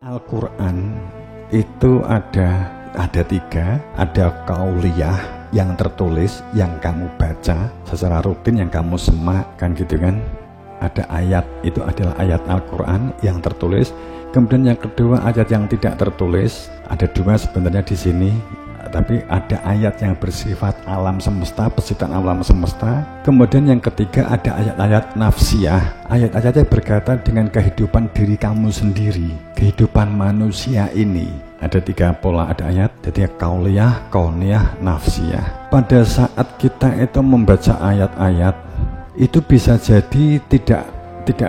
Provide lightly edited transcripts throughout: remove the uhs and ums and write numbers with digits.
Al-Quran itu ada tiga, ada qauliyah yang tertulis, yang kamu baca secara rutin, yang kamu semak, kan gitu kan. Ada ayat, itu adalah ayat Al-Quran yang tertulis. Kemudian yang kedua ayat yang tidak tertulis, ada dua sebenarnya di sini. Tapi ada ayat yang bersifat alam semesta, penciptaan alam semesta. Kemudian yang ketiga ada ayat-ayat nafsiyah, ayat-ayat yang berkaitan dengan kehidupan diri kamu sendiri, kehidupan manusia ini. Ada tiga pola, ada ayat, jadi qauliyah, kauniyah, nafsiyah. Pada saat kita itu membaca ayat-ayat, itu bisa jadi tidak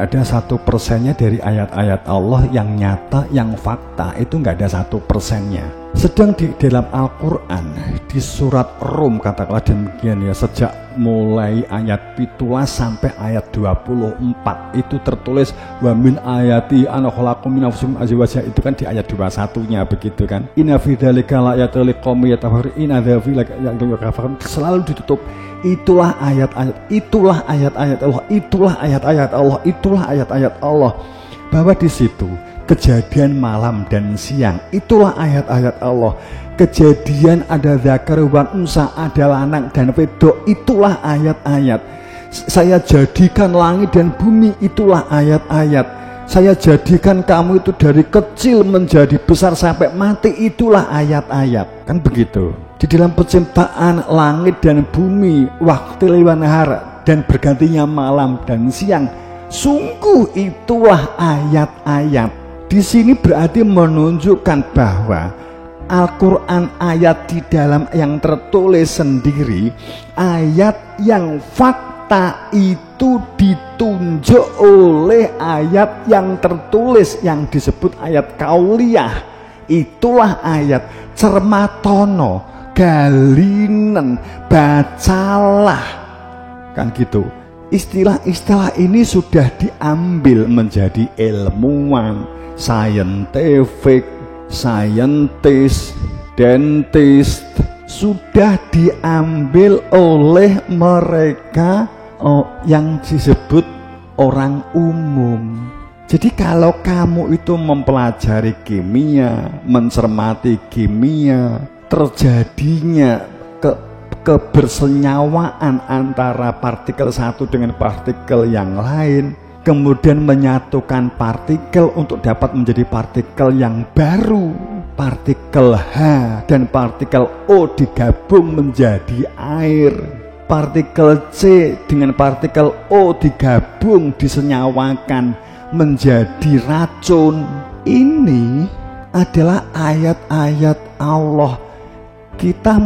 ada 1%-nya dari ayat-ayat Allah yang nyata, yang fakta, itu nggak ada 1%-nya. Sedang di dalam Al-Quran, di surat Rum katakanlah demikian ya, sejak mulai ayat 17 sampai ayat 24 itu tertulis wa min ayati ana khalaqakum min anfusikum azwaja, itu kan di ayat 21-nya begitu kan. Inna fi dzalika laayatul liqaumin yatafakkarun inna dzalika laayatul, selalu ditutup itulah ayat-ayat, itulah ayat-ayat Allah, itulah ayat-ayat Allah, itulah ayat-ayat Allah, bahwa di situ kejadian malam dan siang, itulah ayat-ayat Allah. Kejadian ada zakar wan unsa, ada lanang dan wedok, itulah ayat-ayat. Saya jadikan langit dan bumi, itulah ayat-ayat. Saya jadikan kamu itu dari kecil menjadi besar sampai mati, itulah ayat-ayat. Kan begitu. Di dalam penciptaan langit dan bumi, waktu wan nahar, dan bergantinya malam dan siang, sungguh itulah ayat-ayat. Di sini berarti menunjukkan bahwa Al-Quran ayat di dalam yang tertulis sendiri, ayat yang fakta itu ditunjuk oleh ayat yang tertulis yang disebut ayat qauliyah. Itulah ayat. Cermatono, galinen, bacalah, kan gitu. Istilah-istilah ini sudah diambil menjadi ilmuwan, scientific, scientist, dentist, sudah diambil oleh mereka yang disebut orang umum. Jadi kalau kamu itu mempelajari kimia, mencermati kimia, terjadinya kebersenyawaan antara partikel satu dengan partikel yang lain, kemudian menyatukan partikel untuk dapat menjadi partikel yang baru, partikel H dan partikel O digabung menjadi air, partikel C dengan partikel O digabung disenyawakan menjadi racun. Ini adalah ayat-ayat Allah. Kita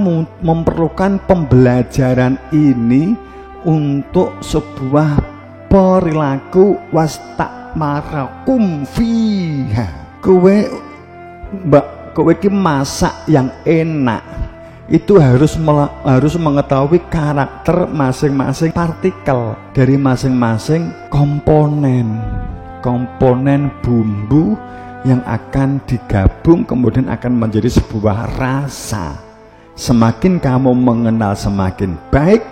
memerlukan pembelajaran ini untuk sebuah perilaku wastakmarakum fiha. Kowe ki masak yang enak, itu harus mengetahui karakter masing-masing partikel dari masing-masing komponen bumbu yang akan digabung kemudian akan menjadi sebuah rasa. Semakin kamu mengenal semakin baik,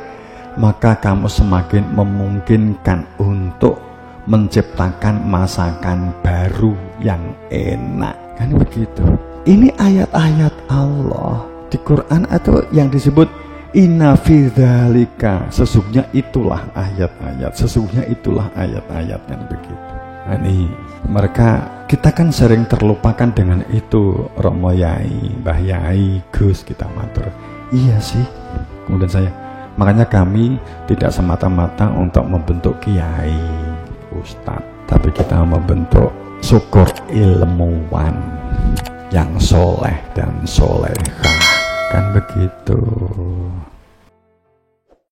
maka kamu semakin memungkinkan untuk menciptakan masakan baru yang enak, kan begitu. Ini ayat-ayat Allah di Quran atau yang disebut inna fi dzalika, sesungguhnya itulah ayat-ayat, sesungguhnya itulah ayat-ayat, yang begitu. Nah, ini mereka, kita kan sering terlupakan dengan itu. Romo Yai, Mbah Yai, Gus, kita matur iya sih. Kemudian makanya kami tidak semata-mata untuk membentuk kiai, ustadz, tapi kita membentuk syukur ilmuwan yang soleh dan solehah, kan begitu.